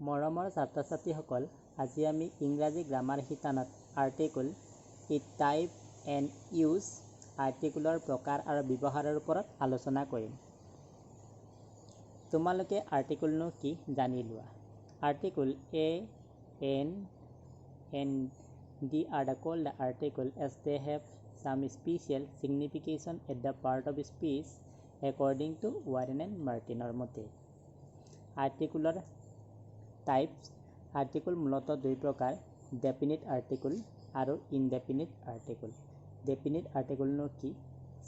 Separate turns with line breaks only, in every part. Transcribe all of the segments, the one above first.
মৰমৰ ছাত্ৰ ছাত্ৰীসকল, আজি আমি ইংৰাজী গ্ৰামাৰ শিতানত article, it type and use, আৰ্টিকুলৰ প্ৰকাৰ আৰু ব্যৱহাৰৰ ওপৰত আলোচনা কৰিম। তোমালোকে আৰ্টিকলনো কি জানি লোৱা। Article A and the are called the article as they have some special signification at the part of speech according to Warren and Martinৰ মতে। আৰ্টিকুলৰ টাইপছ। আৰ্টিকল মূলতঃ দুই প্ৰকাৰ, ডেফিনিট আৰ্টিকল আৰু ইনডেফিনিট আৰ্টিকল। ডেফিনিট আৰ্টিকলনো কি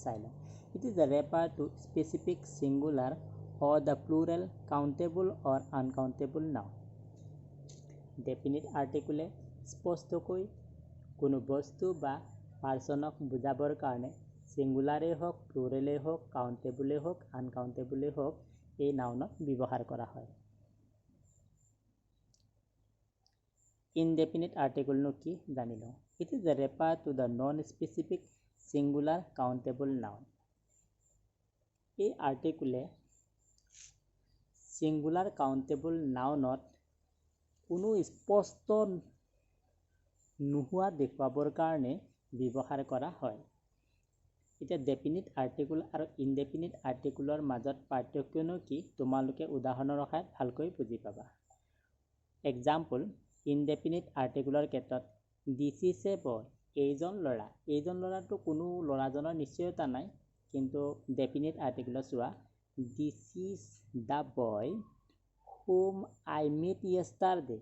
চাই লওঁ। It is a refer to specific singular or the plural countable or uncountable noun। Definite আৰ্টিকলে স্পষ্টকৈ কোনো বস্তু বা পাৰ্চনক বুজাবৰ কাৰণে ছিংগুলাৰেই হওক, প্লুৰেলেই হওক, কাউণ্টেবলেই হওক, আনকাউণ্টেবলেই হওক, এই নাউনত ব্যৱহাৰ কৰা হয়। ইনডেফিনিট আৰ্টিকলনো কি জানি লওঁ। It is a refer to the non specific singular countable noun. এই আৰ্টিকলে ছিংগুলাৰ কাউণ্টেবল নাউনত কোনো স্পষ্ট নোহোৱা দেখুৱাবৰ কাৰণে ব্যৱহাৰ কৰা হয়। এতিয়া ডেফিনিট আৰ্টিকল আৰু ইনডেফিনিট আৰ্টিকলৰ মাজত পাৰ্থক্যনো কি তোমালোকে উদাহৰণৰ সহায়ত ভালকৈ বুজি পাবা। এক্সাম্পল, ইনডেফিনিট আৰ্টিকলৰ ক্ষেত্ৰত দিছ ইজ এ বয়, এইজন ল'ৰা। এইজন ল'ৰাটো কোনো ল'ৰাজনৰ নিশ্চয়তা নাই, কিন্তু ডেফিনিট আৰ্টিকলত চোৱা, দিছ is the boy whom I met yesterday।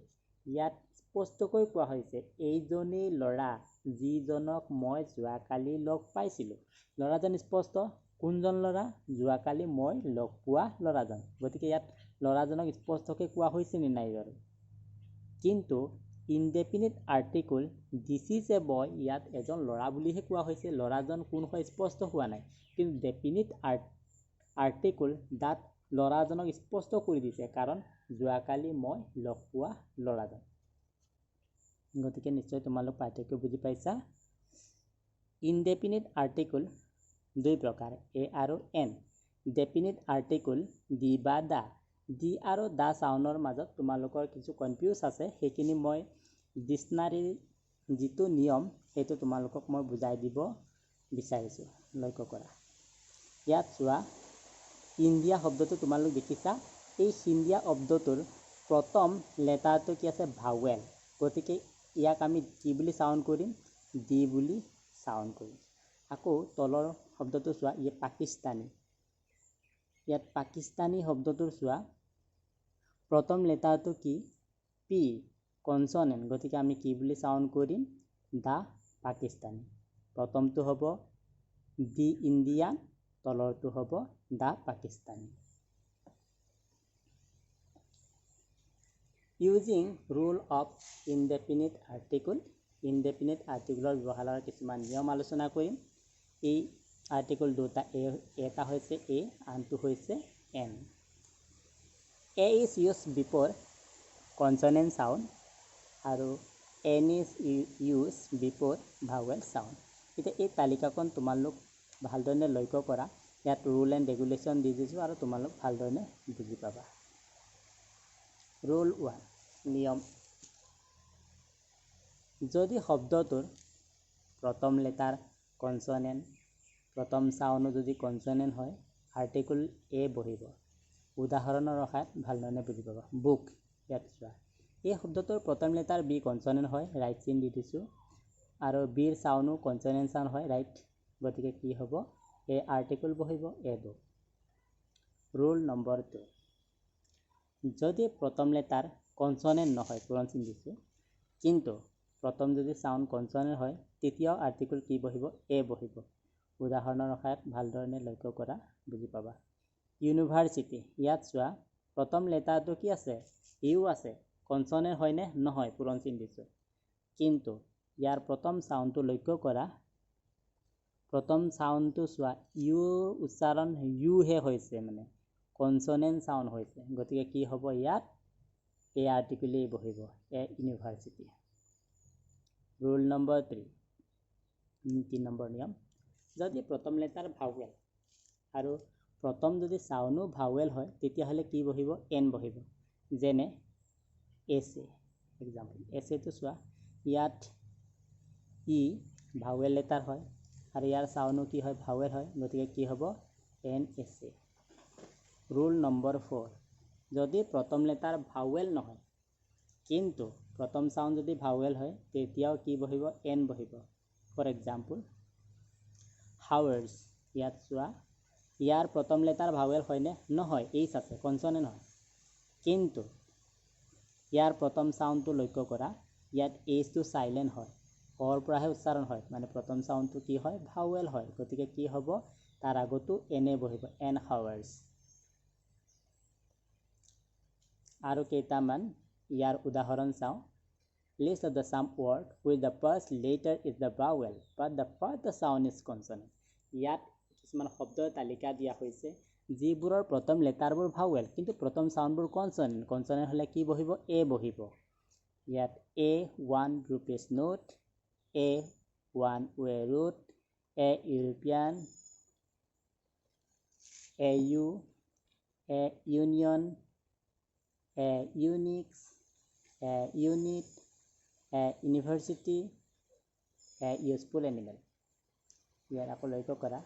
ইয়াত স্পষ্টকৈ কোৱা হৈছে এইজনেই ল'ৰা যিজনক মই যোৱাকালি লগ পাইছিলোঁ। ল'ৰাজন স্পষ্ট, কোনজন ল'ৰা? যোৱাকালি মই লগ পোৱা ল'ৰাজন। গতিকে ইয়াত ল'ৰাজনক স্পষ্টকৈ কোৱা হৈছে নে নাই বাৰু? কিন্তু indefinite article this is a boy, ইয়াত এজন ল'ৰা বুলিহে কোৱা হৈছে, ল'ৰাজন কোন হয় স্পষ্ট হোৱা নাই। কিন্তু ডেফিনিট আৰ্টিকল তাত ল'ৰাজনক স্পষ্ট কৰি দিছে, কাৰণ যোৱাকালি মই লগ পোৱা ল'ৰাজন। গতিকে নিশ্চয় তোমালোক পাৰ্থক্য বুজি পাইছা। ইনডেফিনিট আৰ্টিকল দুই প্ৰকাৰ, এ আৰু এন। ডেফিনিট আৰ্টিকল দি বা দা। দি আৰু দা চাউনৰ মাজত তোমালোকৰ কিছু কনফিউজ আছে, সেইখিনি মই ডিক্সনাৰীৰ যিটো নিয়ম সেইটো তোমালোকক মই বুজাই দিব বিচাৰিছোঁ। লক্ষ্য কৰা, ইয়াত চোৱা, ইণ্ডিয়া শব্দটো তোমালোক দেখিছা। এই ইণ্ডিয়া শব্দটোৰ প্ৰথম লেটাৰটো কি আছে? ভাৱেল। গতিকে ইয়াক আমি কি বুলি চাউণ্ড কৰিম? দি বুলি চাউণ্ড কৰিম। আকৌ তলৰ শব্দটো চোৱা, ই পাকিস্তানী। ইয়াত পাকিস্তানী শব্দটোৰ চোৱা, প্ৰথম লেটাৰটো কি? পি, কনচনেণ্ট। গতিকে আমি কি বুলি চাউণ্ড কৰিম? দা পাকিস্তানী। প্ৰথমটো হ'ব দি ইণ্ডিয়ান, তলৰটো হ'ব the Pakistani. Using rule of indefinite article. Indefinite আৰ্টিকলৰ ব্যৱহাৰৰ কিছুমান নিয়ম আলোচনা কৰিম। এই আৰ্টিকল দুটা, এটা হৈছে এ, আনটো হৈছে an. A is use before consonant sound আৰু an is use before vowel sound. এতিয়া এই তালিকাখন তোমালোক ভালদৰে লক্ষ্য কৰা, ইয়াত ৰুল এণ্ড ৰেগুলেশ্যন দি দিছোঁ আৰু তোমালোক ভালদৰে বুজি পাবা। ৰুল 1, নিয়ম। যদি শব্দটোৰ প্ৰথম লেটাৰ কনচনেণ্ট, প্ৰথম চাউণ্ডো যদি কনচনেণ্ট হয়, আৰ্টিকল এ বহিব। উদাহৰণৰ সহায়ত ভালদৰে বুজি পাবা। বুক, ইয়াত চোৱা, এই শব্দটোৰ প্ৰথম লেটাৰ বি কনচনেণ্ট হয়, ৰাইট চিন দি দিছোঁ, আৰু বিৰ চাউণ্ডো কনচনেণ্ট চাউণ্ড হয়, ৰাইট। গতিকে কি হ'ব? এই আৰ্টিকল বহিব, এ বুক। ৰুল নম্বৰ 2, যদি প্ৰথম লেটাৰ কনচনেণ্ট নহয়, পূৰণ চিন দিছোঁ, কিন্তু প্ৰথম যদি চাউণ্ড কনচনেণ্ট হয়, তেতিয়াও আৰ্টিকল কি বহিব? এ বহিব। উদাহৰণৰ সহায়ত ভালধৰণে লক্ষ্য কৰা, বুজি পাবা। ইউনিভাৰ্চিটি, ইয়াত চোৱা, প্ৰথম লেটাৰটো কি আছে? ইউ আছে। কনচনেণ্ট হয়নে? নহয়, পূৰণ চিন দিছোঁ। কিন্তু ইয়াৰ প্ৰথম চাউণ্ডটো লক্ষ্য কৰা, প্ৰথম চাউণ্ডটো চোৱা, ইউ উচ্চাৰণ ইউহে হৈছে, মানে কনচনেণ্ট চাউণ্ড হৈছে। গতিকে কি হ'ব ইয়াত? এই আৰ্টিকলেই বহিব, এ ইউনিভাৰ্চিটি। ৰুল নম্বৰ 3, 3 নম্বৰ নিয়ম। যদি প্ৰথম লেটাৰ ভাৱেল আৰু প্ৰথম যদি চাউণ্ডো ভাৱেল হয়, তেতিয়াহ'লে কি বহিব? এন বহিব। যেনে এছে এক্সাম্পল এছেটো চোৱা ইয়াত ই ভাৱেল লেটাৰ হয় আৰু ইয়াৰ চাউনো কি হয় ভাৱেল হয় গতিকে কি হ'ব এন এছে ৰুল নম্বৰ 4 যদি প্ৰথম লেটাৰ ভাৱেল নহয় কিন্তু প্ৰথম সাউন্ড যদি ভাৱেল হয় তেতিয়াও কি বহিব এন বহিব ফৰ এক্সাম্পল হাৱাৰ্স ইয়াত চোৱা ইয়াৰ প্ৰথম লেটাৰ ভাৱেল হয়নে নহয় এইচ আছে কনসনেন্ট হয় কিন্তু ইয়াৰ প্ৰথম সাউন্ডটো লক্ষ্য কৰা ইয়াত এইচটো সাইলেন্ট হয় অৰ পৰাহে উচ্চাৰণ হয় মানে প্ৰথম সাউন্ডটো কি হয় ভাৱেল হয় গতিকে কি হ'ব তাৰ আগতো এনে বহিব এন হাৱাৰ্স আৰু কেইটামান ইয়াৰ উদাহৰণ চাওঁ list of the some word with the first letter is the vowel but the first sound is consonant ইয়াত কিছুমান শব্দৰ তালিকা দিয়া হৈছে যিবোৰৰ প্ৰথম লেটাৰবোৰ ভাৱেল কিন্তু প্ৰথম সাউন্ডবোৰ কনসনেন্ট হলে কি বহিব এ বহিব ইয়াত A1 rupees note A1 way root A European AU A union A unix A unit A university A useful animal ইয়াৰ আকৌ লক্ষ্য কৰা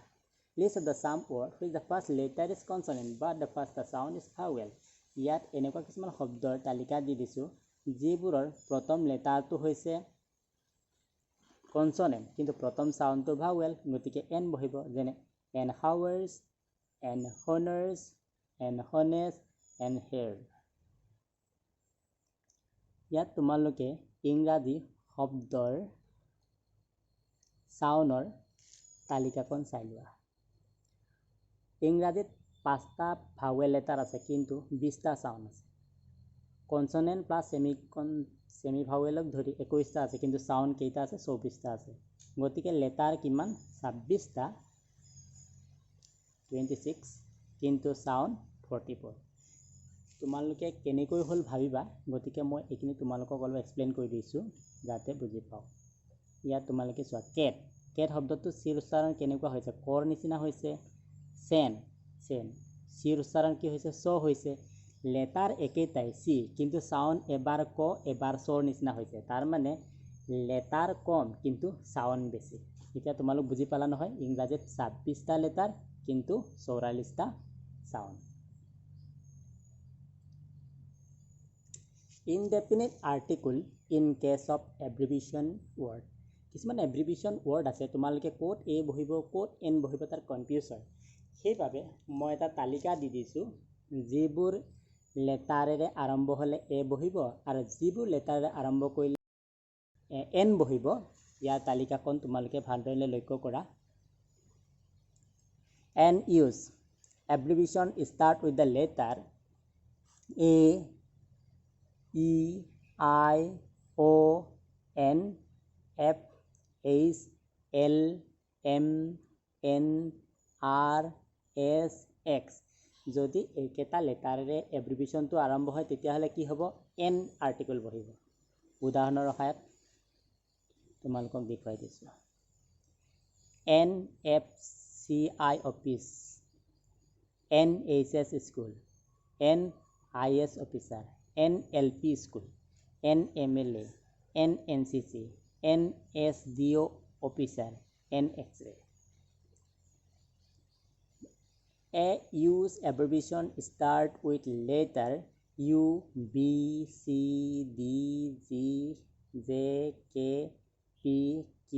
list of the some word with the first letter is consonant but the first sound is vowel ইয়াত এনেকুৱা কিছুমান শব্দৰ তালিকা দি দিছো যিবোৰৰ প্ৰথম লেটাৰটো হৈছে কনসনেন্ট কিন্তু প্ৰথম সাউন্ডটো ভাৱেল গতিকে এন বহিব যেনে an hours an honours an honest an heir ইয়াত তোমালোকে ইংৰাজী শব্দৰ সাউন্ডৰ তালিকাখন চাই লোৱা ইংৰাজীত 5টা ভাৱেল লেটাৰ আছে কিন্তু 20টা সাউন্ড আছে কনসনেন্ট প্লাস সেমি ভাৱেলক ধৰি 21টা আছে কিন্তু সাউন্ড কেইটা আছে 24টা আছে গতিকে লেটাৰ কিমান 26টা 26 কিন্তু সাউন্ড 44 তোমালোকে কেনেকৈ হল ভাবিবা গতিকে মই এইখিনি তোমালোকক অলপ এক্সপ্লেইন কৰি দিছো যাতে বুজি পাও ইয়াত তোমালোকে চোৱা কেট শব্দটো চিৰ উচ্চাৰণ কেনেকুৱা হৈছে কৰ নিচিনা হৈছে সেন চিৰ উচ্চাৰণ কি হৈছে চ হৈছে লেটাৰ একেটাই সি কিন্তু সাউন্ড এবাৰ ক এবাৰ চৰ নিচিনা হৈছে তাৰ মানে লেটাৰ কম কিন্তু সাউন্ড বেছি এতিয়া তোমালোক বুজি পালা নহয় ইংৰাজীত 26টা লেটাৰ কিন্তু 44টা sound indefinite article in case of abbreviation word কিছুমান এব্ৰিভিয়েশ্যন ৱৰ্ড আছে তোমালোকে কোড এ বহিব কোড এন বহিব তাৰ কনফিউজ হয় সেইভাবে মই এটা তালিকা দি দিছো যিবোৰ লেটাৰেৰে আৰম্ভ হলে এ বহিব আৰু যিবোৰ লেটাৰেৰে আৰম্ভ কৰিলে এন বহিব ইয়াৰ তালিকাখন তোমালোকে ভালদৰে লক্ষ্য কৰা and use abbreviation start with the letter A E I O N F H L M N R S X যদি এইকেইটা লেটাৰেৰে এব্ৰিভিয়েশ্যনটো আৰম্ভ হয় তেতিয়াহ'লে কি হ'ব এন আৰ্টিকল বহিব উদাহৰণৰ সহায়ত তোমালোকক দেখুৱাই দিছো NFC office NHS school NIS officer NLP school NMLA NNCC NSDO officer NX-ray A use abbreviation start with letter U B C D G J K P Q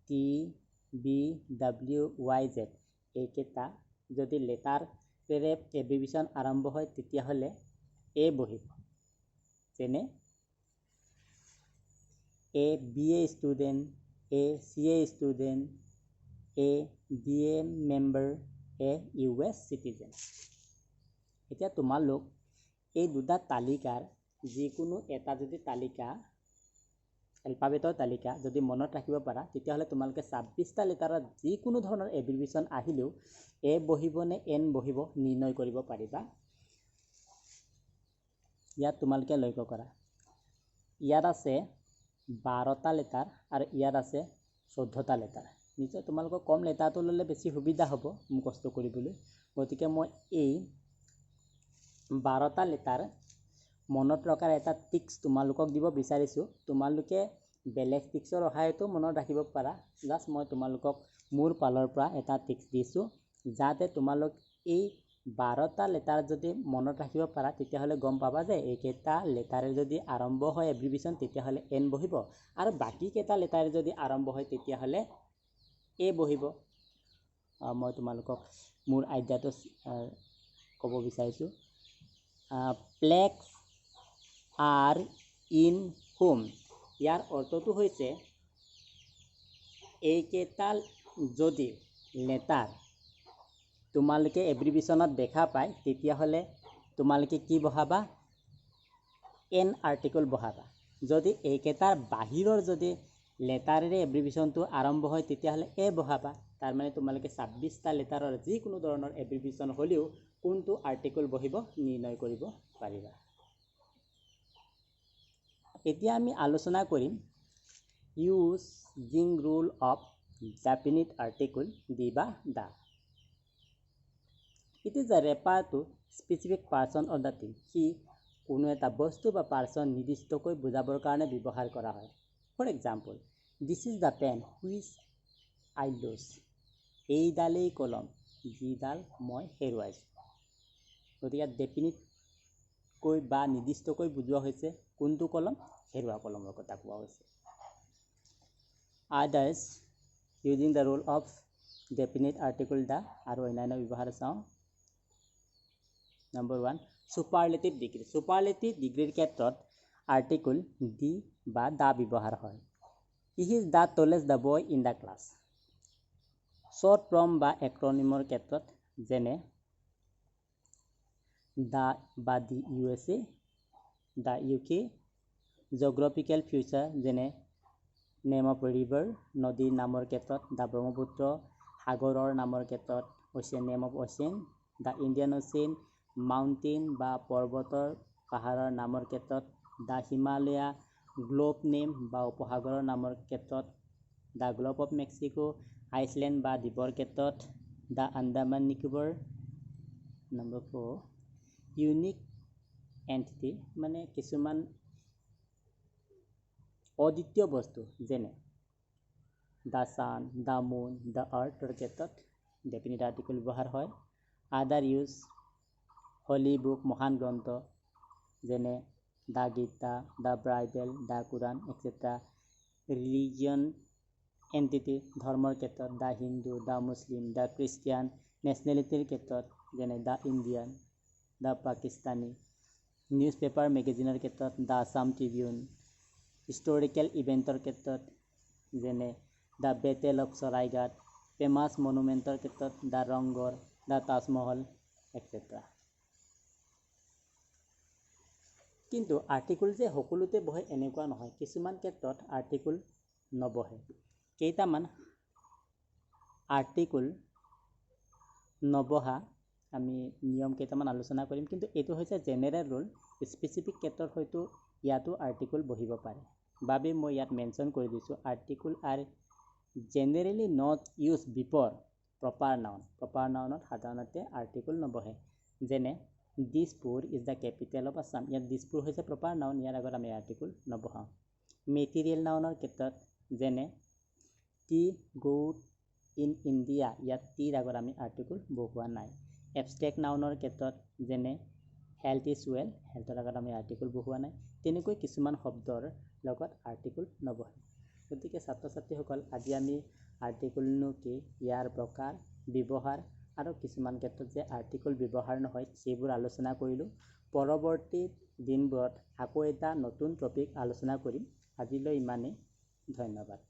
T B W Y Z এইকেইটা যদি লেটাৰেৰে এব্ৰিভিয়েশ্যন আৰম্ভ হয় তেতিয়াহ'লে এ বহিব যেনে A BA student A CA student A DA member A US citizen এতিয়া তোমালোক এই দুটা তালিকাৰ যিকোনো এটা যদি তালিকা এলফাবেটৰ তালিকা যদি মনত ৰাখিব পাৰা তেতিয়াহ'লে তোমালোকে 26টা লেটাৰত যিকোনো ধৰণৰ এব্ৰিভিয়েশ্যন আহিলেও এ বহিব নে এন বহিব নিৰ্ণয় কৰিব পাৰিবা ইয়াত তোমালোকে লক্ষ্য কৰা ইয়াত আছে 12টা লেটাৰ আৰু ইয়াত আছে 14টা লেটাৰ নিশ্চয় তোমালোকক কম লেটাৰটো ল'লে বেছি সুবিধা হ'ব মুখস্থ কৰিবলৈ গতিকে মই এই 12টা লেটাৰ মনত ৰখাৰ এটা টিক্স তোমালোকক দিব বিচাৰিছোঁ। তোমালোকে বেলেগ টিক্সৰ সহায়তো মনত ৰাখিব পাৰা। জাষ্ট মই তোমালোকক মোৰ ফালৰ পৰা এটা টিক্স দিছোঁ, যাতে তোমালোক এই 12টা লেটাৰ যদি মনত ৰাখিব পাৰা তেতিয়াহ'লে গম পাবা যে এইকেইটা লেটাৰে যদি আৰম্ভ হয় এব্ৰিভিয়েশ্যন তেতিয়াহ'লে এন বহিব, আৰু বাকীকেইটা লেটাৰে যদি আৰম্ভ হয় তেতিয়াহ'লে এ বহিব। মই তোমালোকক মোৰ আইডিয়াটো ক'ব বিচাৰিছোঁ। প্লেগছ আৰ ইন হোম, ইয়াৰ অৰ্থটো হৈছে এইকেইটা যদি লেটাৰ তোমালোকে এব্ৰিভিয়েশ্যনত দেখা পায় তেতিয়াহ'লে তোমালোকে কি বহাবা? N article বহাবা। যদি এইকেইটাৰ বাহিৰৰ যদি লেটাৰেৰে এব্ৰিভিয়েশ্যনটো আৰম্ভ হয় তেতিয়াহ'লে এ বহাবা। তাৰমানে তোমালোকে 26টা লেটাৰৰ যিকোনো ধৰণৰ এব্ৰিভিয়েশ্যন হ'লেও কোনটো আৰ্টিকল বহিব নিৰ্ণয় কৰিব পাৰিবা। এতিয়া আমি আলোচনা কৰিম using rule of definite article the বা the. It is a refer to specific person or the thing. সি কোনো এটা বস্তু বা পাৰ্চন নিৰ্দিষ্টকৈ বুজাবৰ কাৰণে ব্যৱহাৰ কৰা হয়। For example, this is the pen which I lose. এইডালেই কলম যিডাল মই হেৰুৱাইছোঁ। গতিকে ডেফিনিটকৈ বা নিৰ্দিষ্টকৈ বুজোৱা হৈছে কোনটো কলম? হেৰুৱা কলমৰ কথা কোৱা হৈছে। Others using the rule of definite article the, আৰু অন্যান্য ব্যৱহাৰ চাওঁ। Number 1, superlative degree. ছুপাৰলেটিভ ডিগ্ৰীৰ ক্ষেত্ৰত আৰ্টিকল দি বা দা ব্যৱহাৰ হয়। He is the টলেষ্ট the boy in the class. Short form বা এক্ৰনিমৰ ক্ষেত্ৰত যেনে দ্য বা দি USA, the UK। Geographical feature যেনে নেম অফ ৰিভাৰ, নদীৰ নামৰ ক্ষেত্ৰত দ্য ব্ৰহ্মপুত্ৰ। সাগৰৰ নামৰ ক্ষেত্ৰত ocean, name of ocean, the Indian ocean. Mountain বা পৰ্বতৰ পাহাৰৰ নামৰ ক্ষেত্ৰত দ্য হিমালয়া। গ্লোব নেম বা উপসাগৰৰ নামৰ ক্ষেত্ৰত the gulf of Mexico. Island বা দ্বীপৰ ক্ষেত্ৰত the Andaman Nicobar. Number 4, unique entity মানে কিছুমান অদ্বিতীয় বস্তু যেনে the sun, the moon, the আৰ্থৰ ক্ষেত্ৰত ডেফিনিট আৰ্টিকল ব্যৱহাৰ হয়। আদাৰ ইউজ, হলি বুক মহান গ্ৰন্থ যেনে the Gita, the Bible, the Quran etcetera. Religion entity ধৰ্মৰ ক্ষেত্ৰত the Hindu, the Muslim, the Christian. নেশ্যনেলিটিৰ ক্ষেত্ৰত যেনে the Indian, the Pakistani. Newspaper মেগাজিনৰ ক্ষেত্ৰত দ্য আছাম ট্ৰিবিউন। হিষ্টৰিকেল ইভেণ্টৰ ক্ষেত্ৰত যেনে the battle of Saraighat. Famous মনুমেণ্টৰ ক্ষেত্ৰত the Rangghar, the Taj Mahal etcetera. কিন্তু আৰ্টিকল যে সকলোতে বহে এনেকুৱা নহয়, কিছুমান ক্ষেত্ৰত আৰ্টিকল নবহে। কেইটামান আৰ্টিকল নবহা আমি নিয়ম কেইটামান আলোচনা কৰিম, কিন্তু এইটো হৈছে জেনেৰেল ৰুল। স্পেচিফিক ক্ষেত্ৰত হয়তো ইয়াতো আৰ্টিকল বহিব পাৰে বাবে মই ইয়াত মেনশ্যন কৰি দিছোঁ। Article are generally not use before proper noun. Proper নাউনত সাধাৰণতে আৰ্টিকল নবহে। যেনে Dispur is the capital of Assam. ইয়াত দিছপুৰ হৈছে প্ৰপাৰ নাউন, ইয়াৰ আগত আমি আৰ্টিকল নবহাওঁ। মেটেৰিয়েল নাউনৰ ক্ষেত্ৰত যেনে টি গুড ইন ইণ্ডিয়া, ইয়াত টিৰ আগত আমি আৰ্টিকল বহোৱা নাই। এবষ্ট্ৰেক্ট নাউনৰ ক্ষেত্ৰত যেনে হেল্থ ইজ ৱেল, হেল্থৰ আগত আমি আৰ্টিকল বহোৱা নাই। তেনেকৈ কিছুমান শব্দৰ লগত আৰ্টিকল নবহে। গতিকে ছাত্ৰ ছাত্ৰীসকল, আজি আমি আৰ্টিকলনো কি, ইয়াৰ প্ৰকাৰ, ব্যৱহাৰ আৰু কিছুমান ক্ষেত্ৰত যে আৰ্টিকল ব্যৱহাৰ নহয় সেইবোৰ আলোচনা কৰিলোঁ। পৰৱৰ্তী দিনবোৰত আকৌ এটা নতুন টপিক আলোচনা কৰিম। আজিলৈ ইমানেই। ধন্যবাদ।